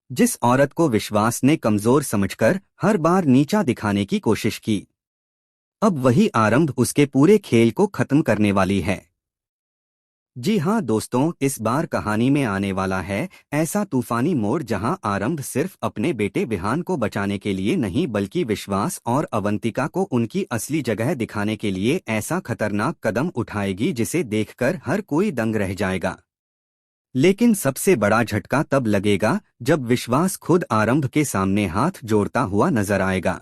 जिस औरत को विश्वास ने कमजोर समझकर हर बार नीचा दिखाने की कोशिश की, अब वही आरंभ उसके पूरे खेल को खत्म करने वाली है। जी हाँ दोस्तों, इस बार कहानी में आने वाला है ऐसा तूफानी मोड़ जहां आरंभ सिर्फ अपने बेटे विहान को बचाने के लिए नहीं बल्कि विश्वास और अवंतिका को उनकी असली जगह दिखाने के लिए ऐसा खतरनाक कदम उठाएगी जिसे देखकर हर कोई दंग रह जाएगा। लेकिन सबसे बड़ा झटका तब लगेगा जब विश्वास खुद आरंभ के सामने हाथ जोड़ता हुआ नजर आएगा।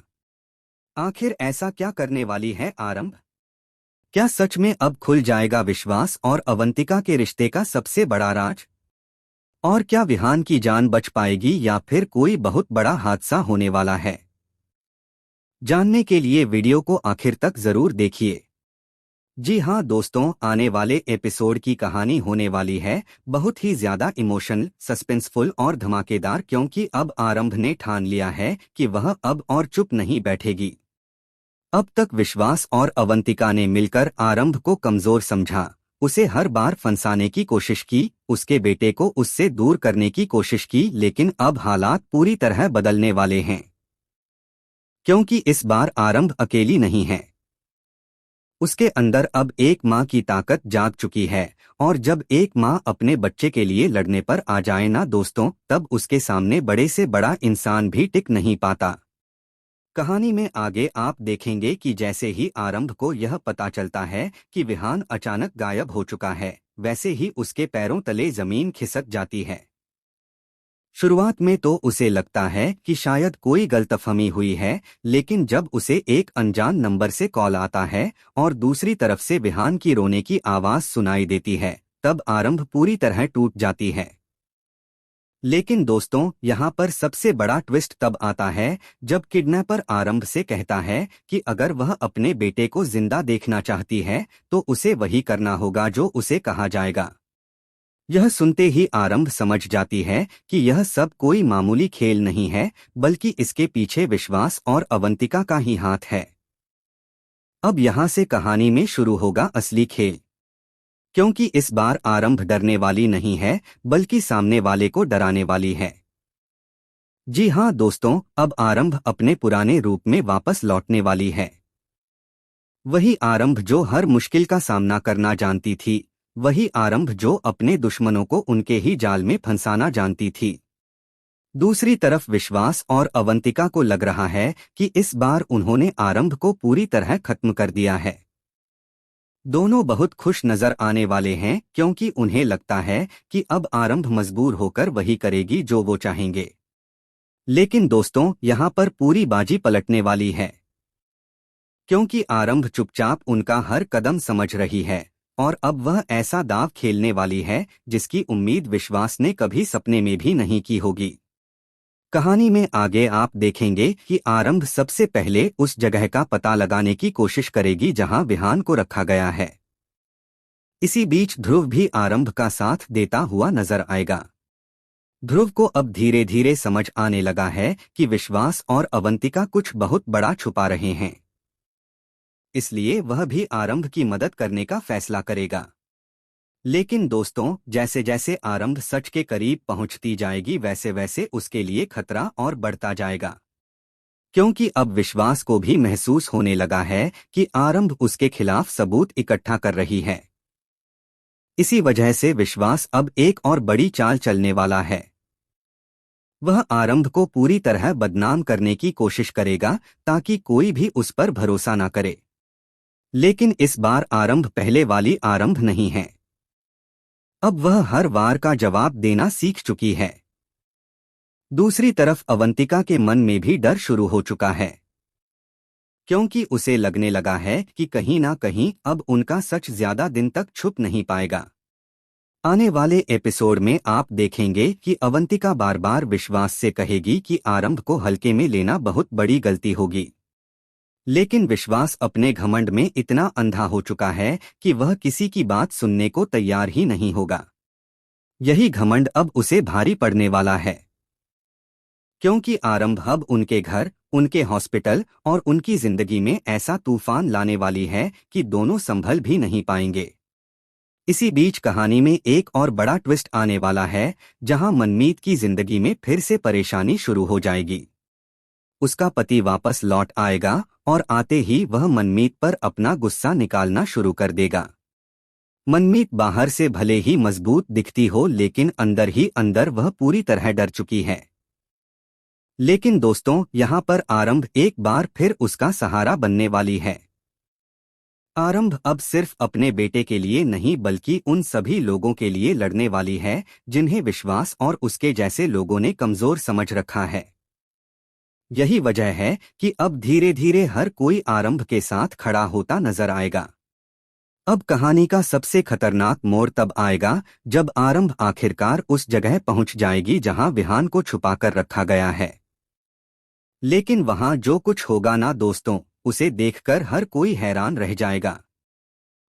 आखिर ऐसा क्या करने वाली है आरंभ? क्या सच में अब खुल जाएगा विश्वास और अवंतिका के रिश्ते का सबसे बड़ा राज? और क्या विहान की जान बच पाएगी या फिर कोई बहुत बड़ा हादसा होने वाला है? जानने के लिए वीडियो को आखिर तक जरूर देखिए। जी हाँ दोस्तों, आने वाले एपिसोड की कहानी होने वाली है बहुत ही ज्यादा इमोशनल, सस्पेंसफुल और धमाकेदार, क्योंकि अब आरंभ ने ठान लिया है कि वह अब और चुप नहीं बैठेगी। अब तक विश्वास और अवंतिका ने मिलकर आरंभ को कमजोर समझा, उसे हर बार फंसाने की कोशिश की, उसके बेटे को उससे दूर करने की कोशिश की, लेकिन अब हालात पूरी तरह बदलने वाले हैं। क्योंकि इस बार आरंभ अकेली नहीं है, उसके अंदर अब एक माँ की ताकत जाग चुकी है। और जब एक माँ अपने बच्चे के लिए लड़ने पर आ जाए ना दोस्तों, तब उसके सामने बड़े से बड़ा इंसान भी टिक नहीं पाता। कहानी में आगे आप देखेंगे कि जैसे ही आरंभ को यह पता चलता है कि विहान अचानक गायब हो चुका है, वैसे ही उसके पैरों तले जमीन खिसक जाती है। शुरुआत में तो उसे लगता है कि शायद कोई गलतफहमी हुई है, लेकिन जब उसे एक अनजान नंबर से कॉल आता है और दूसरी तरफ से विहान की रोने की आवाज सुनाई देती है, तब आरंभ पूरी तरह टूट जाती है। लेकिन दोस्तों, यहाँ पर सबसे बड़ा ट्विस्ट तब आता है जब किडनैपर आरंभ से कहता है कि अगर वह अपने बेटे को जिंदा देखना चाहती है तो उसे वही करना होगा जो उसे कहा जाएगा। यह सुनते ही आरंभ समझ जाती है कि यह सब कोई मामूली खेल नहीं है, बल्कि इसके पीछे विश्वास और अवंतिका का ही हाथ है। अब यहाँ से कहानी में शुरू होगा असली खेल, क्योंकि इस बार आरंभ डरने वाली नहीं है, बल्कि सामने वाले को डराने वाली है। जी हाँ दोस्तों, अब आरंभ अपने पुराने रूप में वापस लौटने वाली है। वही आरंभ जो हर मुश्किल का सामना करना जानती थी, वही आरंभ जो अपने दुश्मनों को उनके ही जाल में फंसाना जानती थी। दूसरी तरफ विश्वास और अवंतिका को लग रहा है कि इस बार उन्होंने आरंभ को पूरी तरह खत्म कर दिया है। दोनों बहुत खुश नजर आने वाले हैं, क्योंकि उन्हें लगता है कि अब आरंभ मजबूर होकर वही करेगी जो वो चाहेंगे। लेकिन दोस्तों, यहाँ पर पूरी बाजी पलटने वाली है, क्योंकि आरंभ चुपचाप उनका हर कदम समझ रही है और अब वह ऐसा दांव खेलने वाली है जिसकी उम्मीद विश्वास ने कभी सपने में भी नहीं की होगी। कहानी में आगे आप देखेंगे कि आरंभ सबसे पहले उस जगह का पता लगाने की कोशिश करेगी जहां विहान को रखा गया है। इसी बीच ध्रुव भी आरंभ का साथ देता हुआ नजर आएगा। ध्रुव को अब धीरे धीरे समझ आने लगा है कि विश्वास और अवंतिका कुछ बहुत बड़ा छुपा रहे हैं, इसलिए वह भी आरंभ की मदद करने का फैसला करेगा। लेकिन दोस्तों, जैसे जैसे आरंभ सच के करीब पहुंचती जाएगी, वैसे वैसे उसके लिए खतरा और बढ़ता जाएगा, क्योंकि अब विश्वास को भी महसूस होने लगा है कि आरंभ उसके खिलाफ सबूत इकट्ठा कर रही है। इसी वजह से विश्वास अब एक और बड़ी चाल चलने वाला है। वह आरंभ को पूरी तरह बदनाम करने की कोशिश करेगा ताकि कोई भी उस पर भरोसा न करे। लेकिन इस बार आरंभ पहले वाली आरंभ नहीं है। अब वह हर वार का जवाब देना सीख चुकी है। दूसरी तरफ अवंतिका के मन में भी डर शुरू हो चुका है, क्योंकि उसे लगने लगा है कि कहीं ना कहीं अब उनका सच ज्यादा दिन तक छुप नहीं पाएगा। आने वाले एपिसोड में आप देखेंगे कि अवंतिका बार बार विश्वास से कहेगी कि आरंभ को हल्के में लेना बहुत बड़ी गलती होगी, लेकिन विश्वास अपने घमंड में इतना अंधा हो चुका है कि वह किसी की बात सुनने को तैयार ही नहीं होगा। यही घमंड अब उसे भारी पड़ने वाला है, क्योंकि आरंभ अब उनके घर, उनके हॉस्पिटल और उनकी जिंदगी में ऐसा तूफान लाने वाली है कि दोनों संभल भी नहीं पाएंगे। इसी बीच कहानी में एक और बड़ा ट्विस्ट आने वाला है, जहां मनमीत की जिंदगी में फिर से परेशानी शुरू हो जाएगी। उसका पति वापस लौट आएगा और आते ही वह मनमीत पर अपना गुस्सा निकालना शुरू कर देगा। मनमीत बाहर से भले ही मजबूत दिखती हो, लेकिन अंदर ही अंदर वह पूरी तरह डर चुकी है। लेकिन दोस्तों, यहाँ पर आरंभ एक बार फिर उसका सहारा बनने वाली है। आरंभ अब सिर्फ अपने बेटे के लिए नहीं बल्कि उन सभी लोगों के लिए लड़ने वाली है जिन्हें विश्वास और उसके जैसे लोगों ने कमजोर समझ रखा है। यही वजह है कि अब धीरे धीरे हर कोई आरंभ के साथ खड़ा होता नजर आएगा। अब कहानी का सबसे खतरनाक मोड़ तब आएगा जब आरंभ आखिरकार उस जगह पहुंच जाएगी जहां विहान को छुपाकर रखा गया है। लेकिन वहां जो कुछ होगा ना दोस्तों, उसे देखकर हर कोई हैरान रह जाएगा।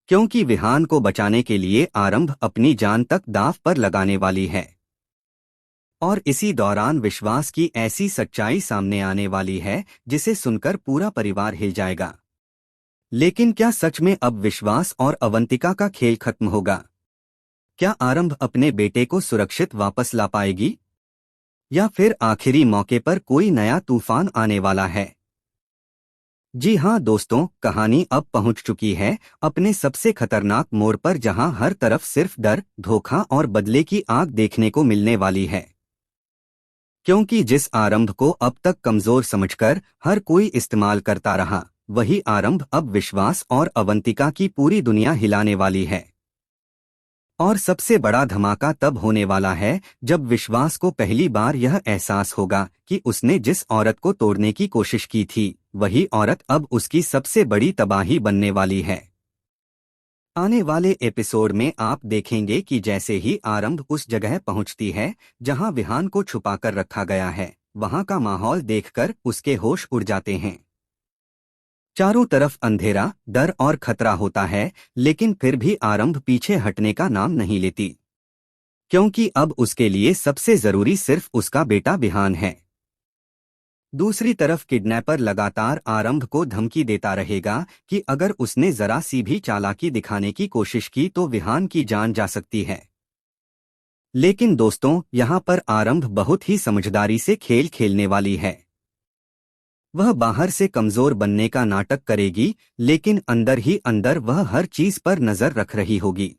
क्योंकि विहान को बचाने के लिए आरंभ अपनी जान तक दांव पर लगाने वाली है। और इसी दौरान विश्वास की ऐसी सच्चाई सामने आने वाली है जिसे सुनकर पूरा परिवार हिल जाएगा। लेकिन क्या सच में अब विश्वास और अवंतिका का खेल खत्म होगा? क्या आरंभ अपने बेटे को सुरक्षित वापस ला पाएगी, या फिर आखिरी मौके पर कोई नया तूफान आने वाला है? जी हां दोस्तों, कहानी अब पहुंच चुकी है अपने सबसे खतरनाक मोड़ पर, जहां हर तरफ सिर्फ डर, धोखा और बदले की आग देखने को मिलने वाली है। क्योंकि जिस आरंभ को अब तक कमजोर समझकर हर कोई इस्तेमाल करता रहा, वही आरंभ अब विश्वास और अवंतिका की पूरी दुनिया हिलाने वाली है। और सबसे बड़ा धमाका तब होने वाला है जब विश्वास को पहली बार यह एहसास होगा कि उसने जिस औरत को तोड़ने की कोशिश की थी, वही औरत अब उसकी सबसे बड़ी तबाही बनने वाली है। आने वाले एपिसोड में आप देखेंगे कि जैसे ही आरंभ उस जगह पहुंचती है जहां विहान को छुपाकर रखा गया है, वहां का माहौल देखकर उसके होश उड़ जाते हैं। चारों तरफ अंधेरा, डर और खतरा होता है, लेकिन फिर भी आरंभ पीछे हटने का नाम नहीं लेती। क्योंकि अब उसके लिए सबसे जरूरी सिर्फ उसका बेटा विहान है। दूसरी तरफ किडनैपर लगातार आरंभ को धमकी देता रहेगा कि अगर उसने जरा सी भी चालाकी दिखाने की कोशिश की तो विहान की जान जा सकती है। लेकिन दोस्तों, यहाँ पर आरंभ बहुत ही समझदारी से खेल खेलने वाली है। वह बाहर से कमजोर बनने का नाटक करेगी, लेकिन अंदर ही अंदर वह हर चीज पर नजर रख रही होगी।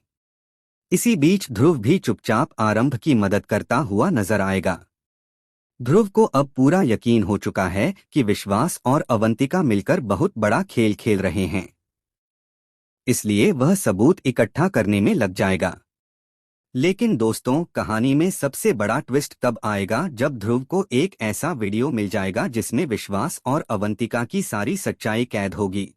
इसी बीच ध्रुव भी चुपचाप आरंभ की मदद करता हुआ नजर आएगा। ध्रुव को अब पूरा यकीन हो चुका है कि विश्वास और अवंतिका मिलकर बहुत बड़ा खेल खेल रहे हैं। इसलिए वह सबूत इकट्ठा करने में लग जाएगा। लेकिन दोस्तों, कहानी में सबसे बड़ा ट्विस्ट तब आएगा जब ध्रुव को एक ऐसा वीडियो मिल जाएगा जिसमें विश्वास और अवंतिका की सारी सच्चाई कैद होगी।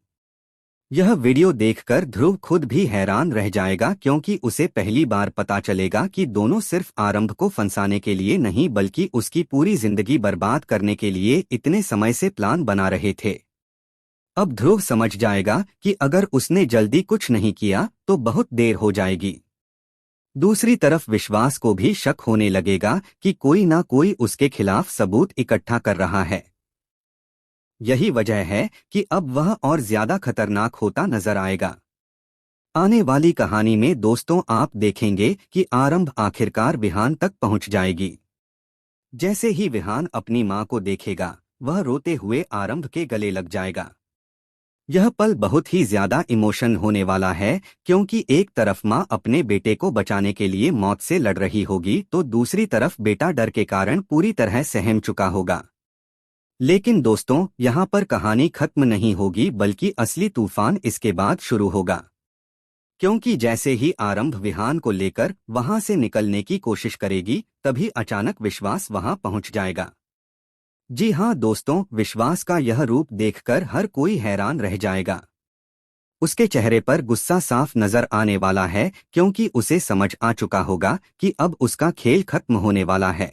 यह वीडियो देखकर ध्रुव खुद भी हैरान रह जाएगा, क्योंकि उसे पहली बार पता चलेगा कि दोनों सिर्फ आरंभ को फंसाने के लिए नहीं बल्कि उसकी पूरी जिंदगी बर्बाद करने के लिए इतने समय से प्लान बना रहे थे। अब ध्रुव समझ जाएगा कि अगर उसने जल्दी कुछ नहीं किया तो बहुत देर हो जाएगी। दूसरी तरफ विश्वास को भी शक होने लगेगा कि कोई ना कोई उसके खिलाफ सबूत इकट्ठा कर रहा है। यही वजह है कि अब वह और ज्यादा खतरनाक होता नजर आएगा। आने वाली कहानी में दोस्तों आप देखेंगे कि आरंभ आखिरकार विहान तक पहुंच जाएगी। जैसे ही विहान अपनी मां को देखेगा, वह रोते हुए आरंभ के गले लग जाएगा। यह पल बहुत ही ज्यादा इमोशन होने वाला है, क्योंकि एक तरफ मां अपने बेटे को बचाने के लिए मौत से लड़ रही होगी तो दूसरी तरफ बेटा डर के कारण पूरी तरह सहम चुका होगा। लेकिन दोस्तों, यहाँ पर कहानी खत्म नहीं होगी बल्कि असली तूफान इसके बाद शुरू होगा। क्योंकि जैसे ही आरंभ विहान को लेकर वहां से निकलने की कोशिश करेगी, तभी अचानक विश्वास वहां पहुंच जाएगा। जी हां दोस्तों, विश्वास का यह रूप देखकर हर कोई हैरान रह जाएगा। उसके चेहरे पर गुस्सा साफ नजर आने वाला है, क्योंकि उसे समझ आ चुका होगा कि अब उसका खेल खत्म होने वाला है।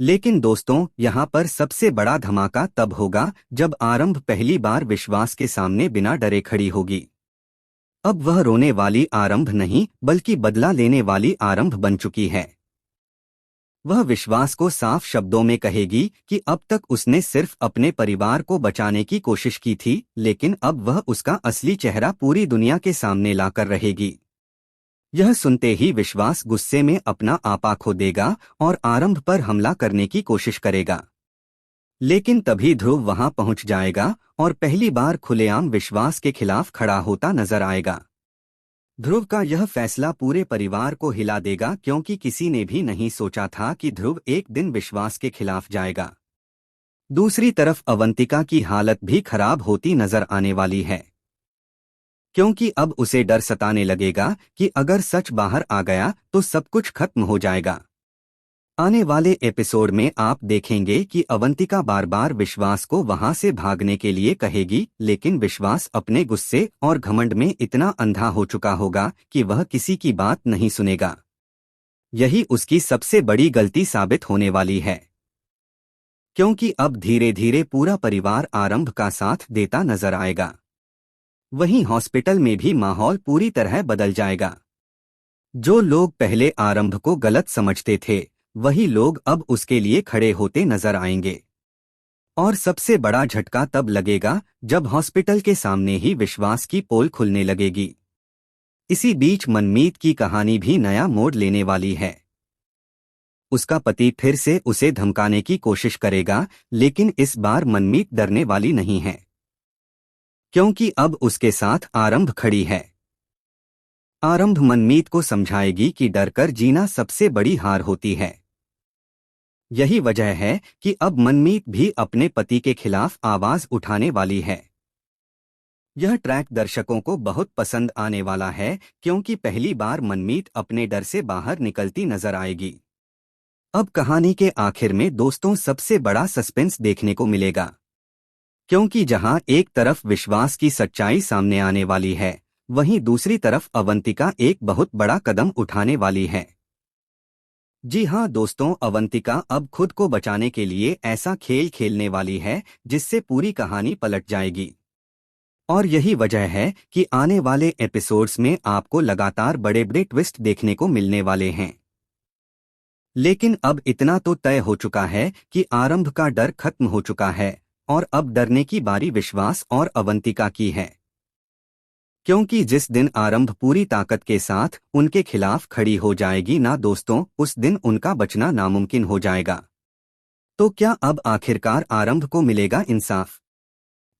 लेकिन दोस्तों, यहाँ पर सबसे बड़ा धमाका तब होगा जब आरंभ पहली बार विश्वास के सामने बिना डरे खड़ी होगी। अब वह रोने वाली आरंभ नहीं बल्कि बदला लेने वाली आरंभ बन चुकी है। वह विश्वास को साफ शब्दों में कहेगी कि अब तक उसने सिर्फ अपने परिवार को बचाने की कोशिश की थी, लेकिन अब वह उसका असली चेहरा पूरी दुनिया के सामने लाकर रहेगी। यह सुनते ही विश्वास गुस्से में अपना आपा खो देगा और आरंभ पर हमला करने की कोशिश करेगा। लेकिन तभी ध्रुव वहां पहुंच जाएगा और पहली बार खुलेआम विश्वास के खिलाफ खड़ा होता नजर आएगा। ध्रुव का यह फैसला पूरे परिवार को हिला देगा, क्योंकि किसी ने भी नहीं सोचा था कि ध्रुव एक दिन विश्वास के खिलाफ जाएगा। दूसरी तरफ अवंतिका की हालत भी खराब होती नजर आने वाली है, क्योंकि अब उसे डर सताने लगेगा कि अगर सच बाहर आ गया तो सब कुछ खत्म हो जाएगा। आने वाले एपिसोड में आप देखेंगे कि अवंतिका बार बार विश्वास को वहां से भागने के लिए कहेगी, लेकिन विश्वास अपने गुस्से और घमंड में इतना अंधा हो चुका होगा कि वह किसी की बात नहीं सुनेगा। यही उसकी सबसे बड़ी गलती साबित होने वाली है, क्योंकि अब धीरे धीरे पूरा परिवार आरंभ का साथ देता नजर आएगा। वहीं हॉस्पिटल में भी माहौल पूरी तरह बदल जाएगा। जो लोग पहले आरंभ को गलत समझते थे, वही लोग अब उसके लिए खड़े होते नजर आएंगे। और सबसे बड़ा झटका तब लगेगा जब हॉस्पिटल के सामने ही विश्वास की पोल खुलने लगेगी। इसी बीच मनमीत की कहानी भी नया मोड़ लेने वाली है। उसका पति फिर से उसे धमकाने की कोशिश करेगा, लेकिन इस बार मनमीत डरने वाली नहीं है, क्योंकि अब उसके साथ आरंभ खड़ी है। आरंभ मनमीत को समझाएगी कि डरकर जीना सबसे बड़ी हार होती है। यही वजह है कि अब मनमीत भी अपने पति के खिलाफ आवाज उठाने वाली है। यह ट्रैक दर्शकों को बहुत पसंद आने वाला है, क्योंकि पहली बार मनमीत अपने डर से बाहर निकलती नजर आएगी। अब कहानी के आखिर में दोस्तों सबसे बड़ा सस्पेंस देखने को मिलेगा, क्योंकि जहां एक तरफ विश्वास की सच्चाई सामने आने वाली है, वहीं दूसरी तरफ अवंतिका एक बहुत बड़ा कदम उठाने वाली है। जी हां दोस्तों, अवंतिका अब खुद को बचाने के लिए ऐसा खेल खेलने वाली है जिससे पूरी कहानी पलट जाएगी। और यही वजह है कि आने वाले एपिसोड्स में आपको लगातार बड़े बड़े ट्विस्ट देखने को मिलने वाले हैं। लेकिन अब इतना तो तय हो चुका है कि आरंभ का डर खत्म हो चुका है और अब डरने की बारी विश्वास और अवंतिका की है, क्योंकि जिस दिन आरंभ पूरी ताकत के साथ उनके खिलाफ खड़ी हो जाएगी ना दोस्तों, उस दिन उनका बचना नामुमकिन हो जाएगा। तो क्या अब आखिरकार आरंभ को मिलेगा इंसाफ?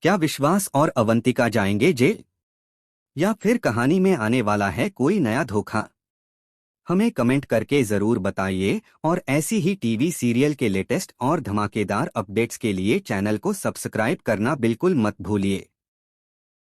क्या विश्वास और अवंतिका जाएंगे जेल, या फिर कहानी में आने वाला है कोई नया धोखा? हमें कमेंट करके जरूर बताइए, और ऐसी ही टीवी सीरियल के लेटेस्ट और धमाकेदार अपडेट्स के लिए चैनल को सब्सक्राइब करना बिल्कुल मत भूलिए।